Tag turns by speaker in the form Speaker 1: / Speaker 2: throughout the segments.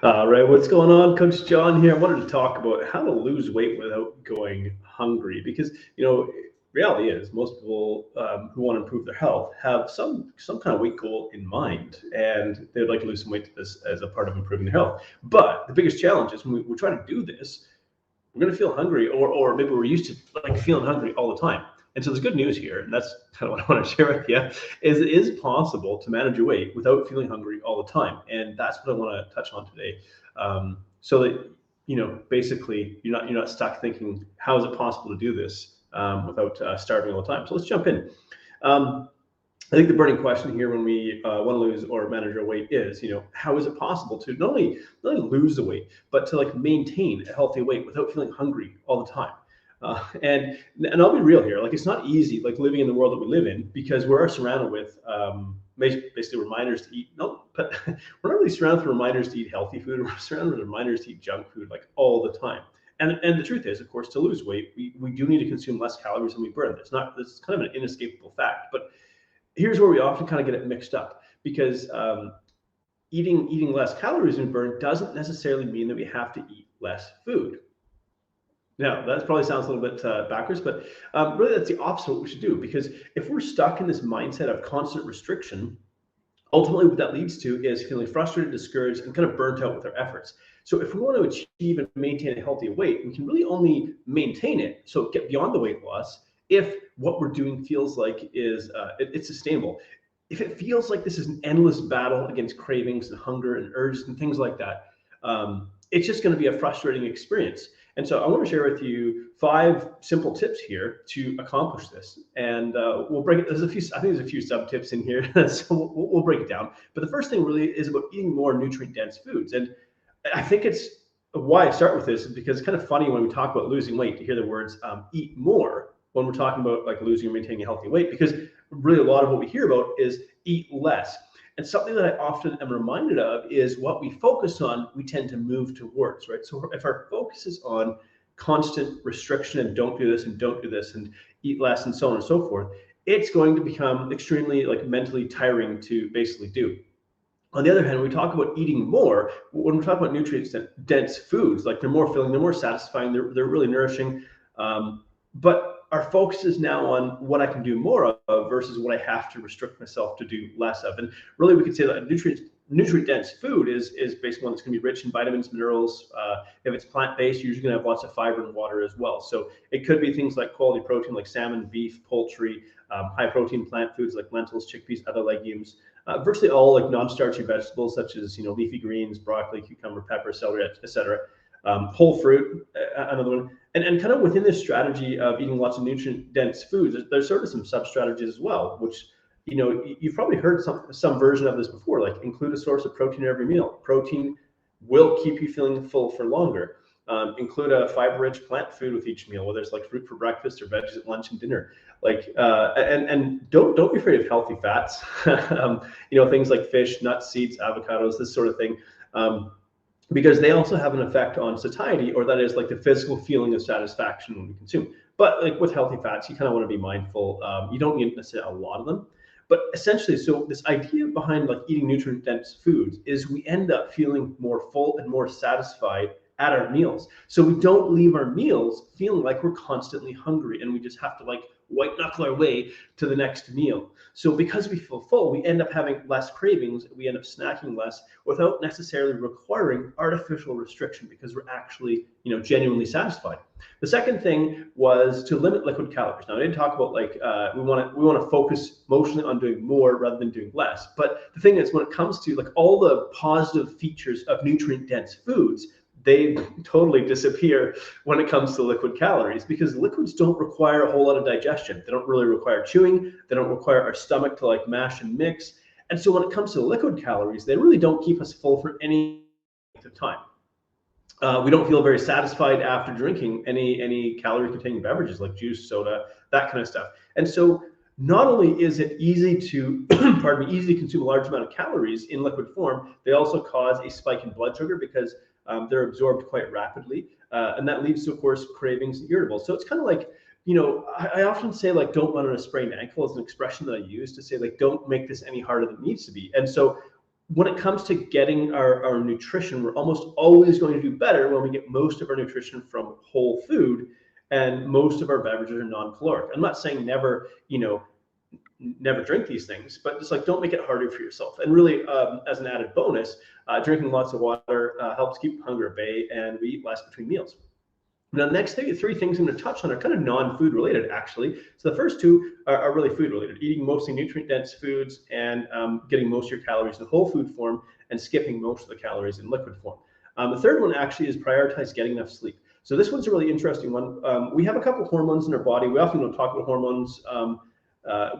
Speaker 1: All right, what's going on? Coach John here. I wanted to talk about how to lose weight without going hungry because reality is most people who want to improve their health have some kind of weight goal in mind, and they'd like to lose some weight to this as a part of improving their health. But the biggest challenge is when we're trying to do this, we're going to feel hungry, or maybe we're used to like feeling hungry all the time. And so there's good news here, and that's kind of what I want to share with you, is it is possible to manage your weight without feeling hungry all the time. And that's what I want to touch on today. So that basically you're not stuck thinking, how is it possible to do this without starving all the time? So let's jump in. Um, I think the burning question here when we want to lose or manage our weight is, how is it possible to not only lose the weight, but to like maintain a healthy weight without feeling hungry all the time? And I'll be real here. Like it's not easy, like living in the world that we live in, because we're surrounded with basically reminders to eat. No, but we're not really surrounded with reminders to eat healthy food. We're surrounded with reminders to eat junk food like all the time. And the truth is, of course, to lose weight, we do need to consume less calories than we burn. It's kind of an inescapable fact. But here's where we often kind of get it mixed up because eating less calories than we burn doesn't necessarily mean that we have to eat less food. Now, that probably sounds a little bit backwards, but really that's the opposite of what we should do. Because if we're stuck in this mindset of constant restriction, ultimately what that leads to is feeling frustrated, discouraged, and kind of burnt out with our efforts. So if we want to achieve and maintain a healthy weight, we can really only maintain it, so get beyond the weight loss, if what we're doing feels like it's sustainable. If it feels like this is an endless battle against cravings and hunger and urges and things like that, it's just going to be a frustrating experience. And so I want to share with you 5 simple tips here to accomplish this. And we'll break it. I think there's a few sub tips in here, so we'll break it down. But the first thing really is about eating more nutrient dense foods. And I think it's why I start with this is because it's kind of funny when we talk about losing weight to hear the words eat more when we're talking about like losing or maintaining a healthy weight, because really a lot of what we hear about is eat less. And something that I often am reminded of is what we focus on, we tend to move towards, right? So if our focus is on constant restriction and don't do this and don't do this and eat less and so on and so forth, it's going to become extremely like mentally tiring to basically do. On the other hand, when we talk about eating more, when we talk about nutrient dense foods, like they're more filling, they're more satisfying, they're really nourishing. But our focus is now on what I can do more of versus what I have to restrict myself to do less of. And really, we could say that nutrient dense food is basically one that's going to be rich in vitamins, minerals. If it's plant based, you're usually going to have lots of fiber and water as well. So it could be things like quality protein, like salmon, beef, poultry, high protein plant foods like lentils, chickpeas, other legumes. Virtually all like non-starchy vegetables such as leafy greens, broccoli, cucumber, pepper, celery, etc. Whole fruit, another one. And kind of within this strategy of eating lots of nutrient dense foods, there's sort of some sub strategies as well, which you've probably heard some version of this before, like include a source of protein in every meal. Protein will keep you feeling full for longer. Include a fiber-rich plant food with each meal, whether it's like fruit for breakfast or veggies at lunch and dinner. And don't be afraid of healthy fats. Things like fish, nuts, seeds, avocados, this sort of thing. Because they also have an effect on satiety, or that is like the physical feeling of satisfaction when we consume. But like with healthy fats, you kind of want to be mindful. You don't need necessarily a lot of them. But essentially, so this idea behind like eating nutrient dense foods is we end up feeling more full and more satisfied at our meals. So we don't leave our meals feeling like we're constantly hungry and we just have to like white knuckle our way to the next meal. So because we feel full, we end up having less cravings, we end up snacking less without necessarily requiring artificial restriction because we're actually, genuinely satisfied. The second thing was to limit liquid calories. Now I didn't talk about like we want to focus mostly on doing more rather than doing less. But the thing is, when it comes to like all the positive features of nutrient dense foods, they totally disappear when it comes to liquid calories, because liquids don't require a whole lot of digestion. They don't really require chewing. They don't require our stomach to like mash and mix. And so when it comes to liquid calories, they really don't keep us full for any length of time. We don't feel very satisfied after drinking any calorie containing beverages like juice, soda, that kind of stuff. And so not only is it easy to easy to consume a large amount of calories in liquid form, they also cause a spike in blood sugar because they're absorbed quite rapidly, and that leads to, of course, cravings and irritable. So it's kind of like, I often say like, don't run on a sprained ankle as an expression that I use to say like, don't make this any harder than it needs to be. And so when it comes to getting our nutrition, we're almost always going to do better when we get most of our nutrition from whole food, and most of our beverages are non-caloric. I'm not saying never, never drink these things, but just like don't make it harder for yourself. And really, as an added bonus, drinking lots of water helps keep hunger at bay, and we eat less between meals. Now, the next three things I'm going to touch on are kind of non-food related, actually. So the first two are really food related, eating mostly nutrient-dense foods and getting most of your calories in whole food form and skipping most of the calories in liquid form. The third one actually is prioritize getting enough sleep. So this one's a really interesting one. We have a couple of hormones in our body. We often don't talk about hormones.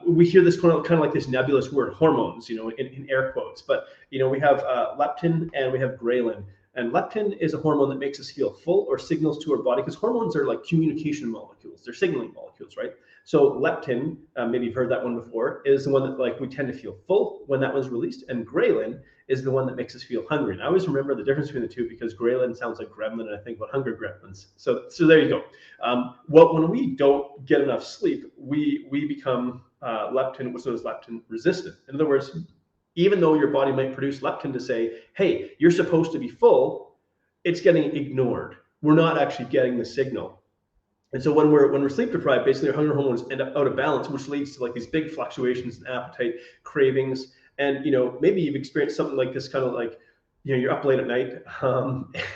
Speaker 1: We hear this kind of like this nebulous word, hormones, in air quotes. But we have leptin and we have ghrelin. And leptin is a hormone that makes us feel full or signals to our body, because hormones are like communication molecules. They're signaling molecules, right? So leptin, maybe you've heard that one before, is the one that like we tend to feel full when that one's released. And ghrelin is the one that makes us feel hungry. And I always remember the difference between the two, because ghrelin sounds like gremlin, and I think about Hunger Gremlins. So there you go. When we don't get enough sleep, we become leptin, what's known as leptin resistant. In other words, even though your body might produce leptin to say, hey, you're supposed to be full, it's getting ignored. We're not actually getting the signal. And so when we're sleep deprived, basically our hunger hormones end up out of balance, which leads to like these big fluctuations in appetite, cravings. And maybe you've experienced something like this, kind of like you're up late at night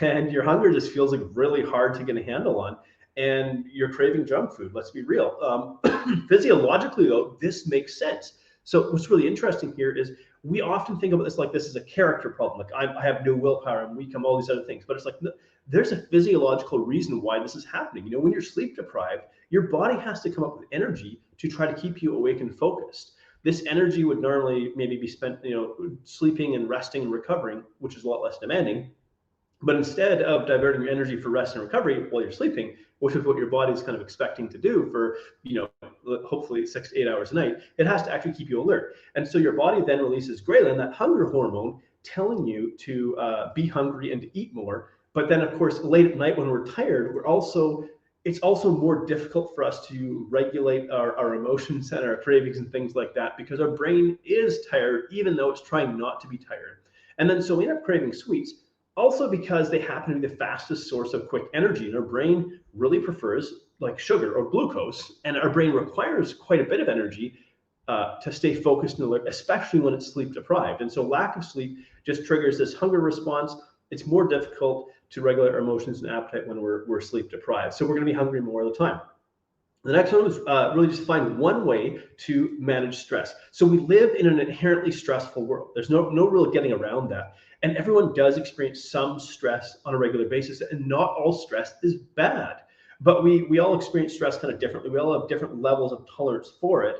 Speaker 1: and your hunger just feels like really hard to get a handle on, and you're craving junk food. Let's be real. Physiologically though, this makes sense. So what's really interesting here is we often think of this like this is a character problem. Like I have no willpower, I'm weak, I'm all these other things. But it's like there's a physiological reason why this is happening. When you're sleep deprived, your body has to come up with energy to try to keep you awake and focused. This energy would normally maybe be spent, sleeping and resting and recovering, which is a lot less demanding. But instead of diverting your energy for rest and recovery while you're sleeping, which is what your body is kind of expecting to do for, hopefully 6 to 8 hours a night, it has to actually keep you alert. And so your body then releases ghrelin, that hunger hormone, telling you to be hungry and to eat more. But then, of course, late at night when we're tired, it's also more difficult for us to regulate our emotions and our cravings and things like that, because our brain is tired, even though it's trying not to be tired. And then so we end up craving sweets. Also because they happen to be the fastest source of quick energy, and our brain really prefers like sugar or glucose, and our brain requires quite a bit of energy to stay focused and alert, especially when it's sleep deprived. And so lack of sleep just triggers this hunger response. It's more difficult to regulate our emotions and appetite when we're sleep deprived. So we're going to be hungry more of the time. The next one is really just find one way to manage stress. So we live in an inherently stressful world. There's no real getting around that. And everyone does experience some stress on a regular basis, and not all stress is bad. But we all experience stress kind of differently. We all have different levels of tolerance for it.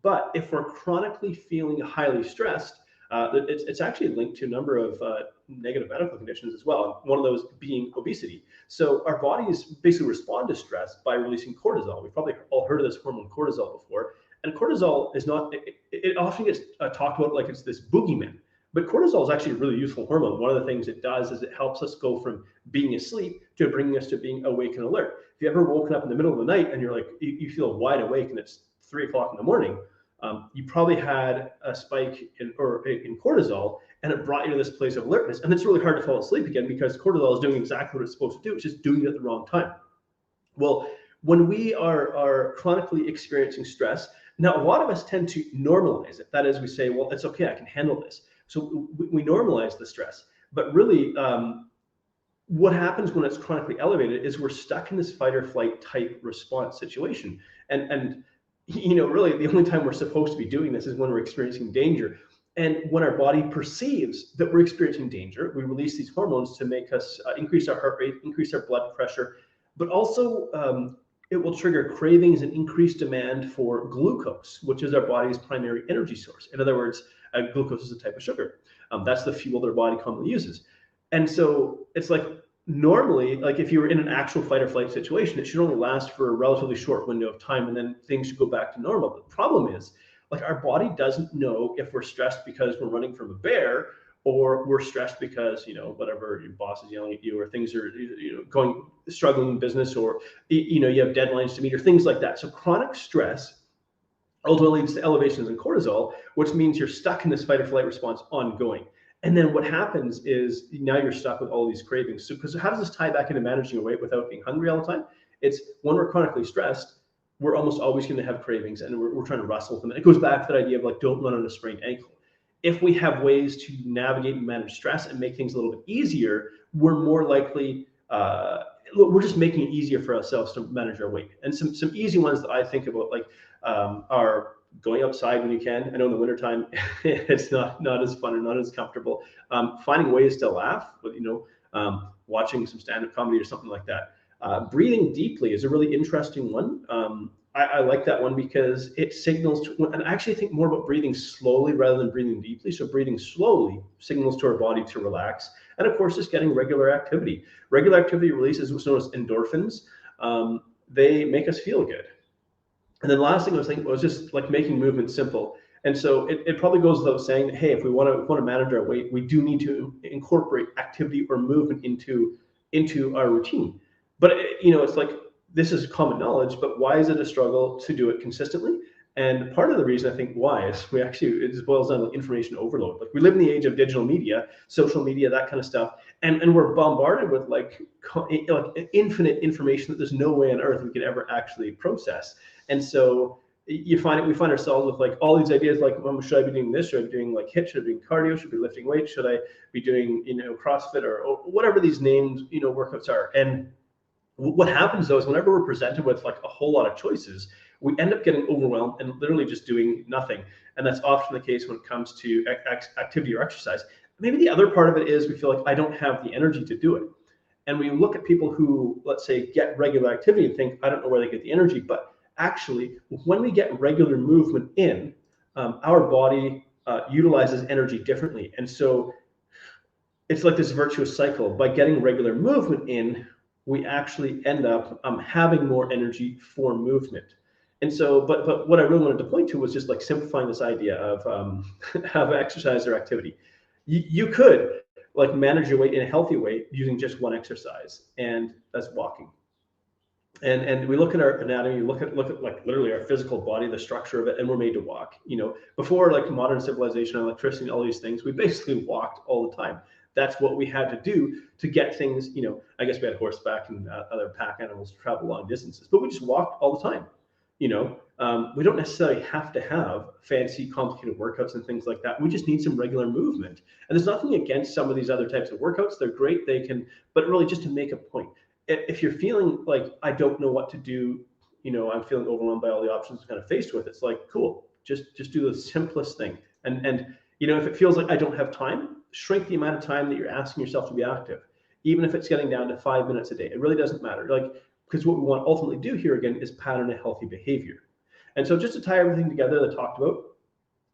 Speaker 1: But if we're chronically feeling highly stressed, it's actually linked to a number of negative medical conditions as well. One of those being obesity. So our bodies basically respond to stress by releasing cortisol. We've probably all heard of this hormone cortisol before. And cortisol is not, it often gets talked about like it's this boogeyman. But cortisol is actually a really useful hormone. One of the things it does is it helps us go from being asleep to bringing us to being awake and alert. If you ever woken up in the middle of the night and you're like, you feel wide awake and it's 3 o'clock in the morning, you probably had a spike in cortisol, and it brought you to this place of alertness. And it's really hard to fall asleep again because cortisol is doing exactly what it's supposed to do. It's just doing it at the wrong time. Well, when we are chronically experiencing stress, now a lot of us tend to normalize it. That is, we say, well, it's okay, I can handle this. So we normalize the stress. But really, what happens when it's chronically elevated is we're stuck in this fight or flight type response situation. And really the only time we're supposed to be doing this is when we're experiencing danger. And when our body perceives that we're experiencing danger, we release these hormones to make us increase our heart rate, increase our blood pressure, but also it will trigger cravings and increased demand for glucose, which is our body's primary energy source. In other words, glucose is a type of sugar. That's the fuel that our body commonly uses. And so it's like, normally, like if you were in an actual fight or flight situation, it should only last for a relatively short window of time, and then things should go back to normal. The problem is, like, our body doesn't know if we're stressed because we're running from a bear, or we're stressed because, whatever, your boss is yelling at you, or things are, struggling in business, or, you have deadlines to meet, or things like that. So chronic stress ultimately leads to elevations in cortisol, which means you're stuck in this fight or flight response ongoing. And then what happens is now you're stuck with all these cravings. So, because how does this tie back into managing your weight without being hungry all the time? It's when we're chronically stressed, we're almost always going to have cravings, and we're trying to wrestle with them. And it goes back to that idea of like, don't run on a sprained ankle. If we have ways to navigate and manage stress and make things a little bit easier, we're more likely, we're just making it easier for ourselves to manage our weight. And some easy ones that I think about, like, are going outside when you can. I know in the wintertime, it's not as fun and not as comfortable. Finding ways to laugh, but watching some stand-up comedy or something like that. Breathing deeply is a really interesting one. I like that one because it signals to, and I actually think more about breathing slowly rather than breathing deeply. So breathing slowly signals to our body to relax. And of course, just getting regular activity. Regular activity releases what's known as endorphins. They make us feel good. And then the last thing I was thinking was just like making movement simple. And so it probably goes without saying that, hey, if we want to manage our weight, we do need to incorporate activity or movement into our routine. But it's like, this is common knowledge, but why is it a struggle to do it consistently? And part of the reason I think why is it just boils down to information overload. Like, we live in the age of digital media, social media, that kind of stuff, and we're bombarded with like infinite information that there's no way on earth we could ever actually process. And so we find ourselves with like all these ideas, like, should I be doing this? Should I be doing like HIIT? Should I be doing cardio? Should I be lifting weights? Should I be doing CrossFit or whatever these names workouts are? And what happens though is whenever we're presented with like a whole lot of choices, we end up getting overwhelmed and literally just doing nothing. And that's often the case when it comes to activity or exercise. Maybe the other part of it is we feel like I don't have the energy to do it. And we look at people who, let's say, get regular activity and think, I don't know where they get the energy. But actually, when we get regular movement in, our body utilizes energy differently. And so it's like this virtuous cycle. By getting regular movement in, we actually end up having more energy for movement. And so, but what I really wanted to point to was just like simplifying this idea of have exercise or activity. You could like manage your weight in a healthy way using just one exercise, and that's walking. And we look at our anatomy, look at like literally our physical body, the structure of it, and we're made to walk. Before like modern civilization, electricity, and all these things, we basically walked all the time. That's what we had to do to get things. I guess we had horseback and other pack animals to travel long distances, but we just walked all the time. We don't necessarily have to have fancy, complicated workouts and things like that. We just need some regular movement. And there's nothing against some of these other types of workouts. They're great. But really just to make a point. If you're feeling like, I don't know what to do, I'm feeling overwhelmed by all the options I'm kind of faced with, it's like, cool, just do the simplest thing. And if it feels like I don't have time, shrink the amount of time that you're asking yourself to be active. Even if it's getting down to 5 minutes a day, it really doesn't matter. Because what we want to ultimately do here again is pattern a healthy behavior. And so just to tie everything together that I talked about,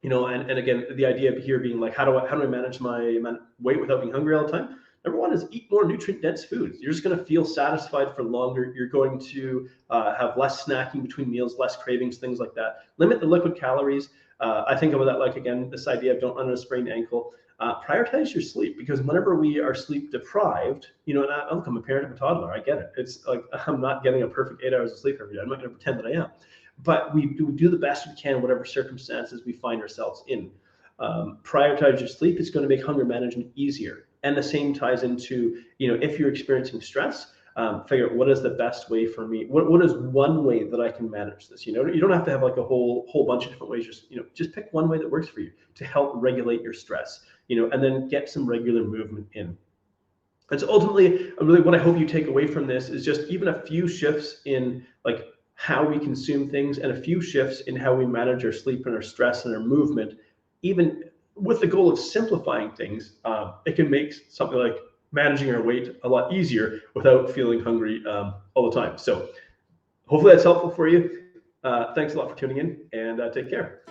Speaker 1: and again, the idea here being like, how do I manage my weight without being hungry all the time? Number one is eat more nutrient-dense foods. You're just going to feel satisfied for longer. You're going to have less snacking between meals, less cravings, things like that. Limit the liquid calories. I think about that, like, again, this idea of don't run on a sprained ankle. Prioritize your sleep, because whenever we are sleep deprived, and I'm a parent of a toddler, I get it. It's like, I'm not getting a perfect 8 hours of sleep every day. I'm not going to pretend that I am. But we do the best we can, whatever circumstances we find ourselves in. Prioritize your sleep. It's going to make hunger management easier. And the same ties into, if you're experiencing stress, figure out what is the best way for me. What is one way that I can manage this? You don't have to have like a whole bunch of different ways. Just pick one way that works for you to help regulate your stress. And then get some regular movement in. And so ultimately, really what I hope you take away from this is just even a few shifts in like how we consume things, and a few shifts in how we manage our sleep and our stress and our movement, even with the goal of simplifying things. It can make something like managing our weight a lot easier without feeling hungry all the time. So hopefully that's helpful for you. Thanks a lot for tuning in, and take care.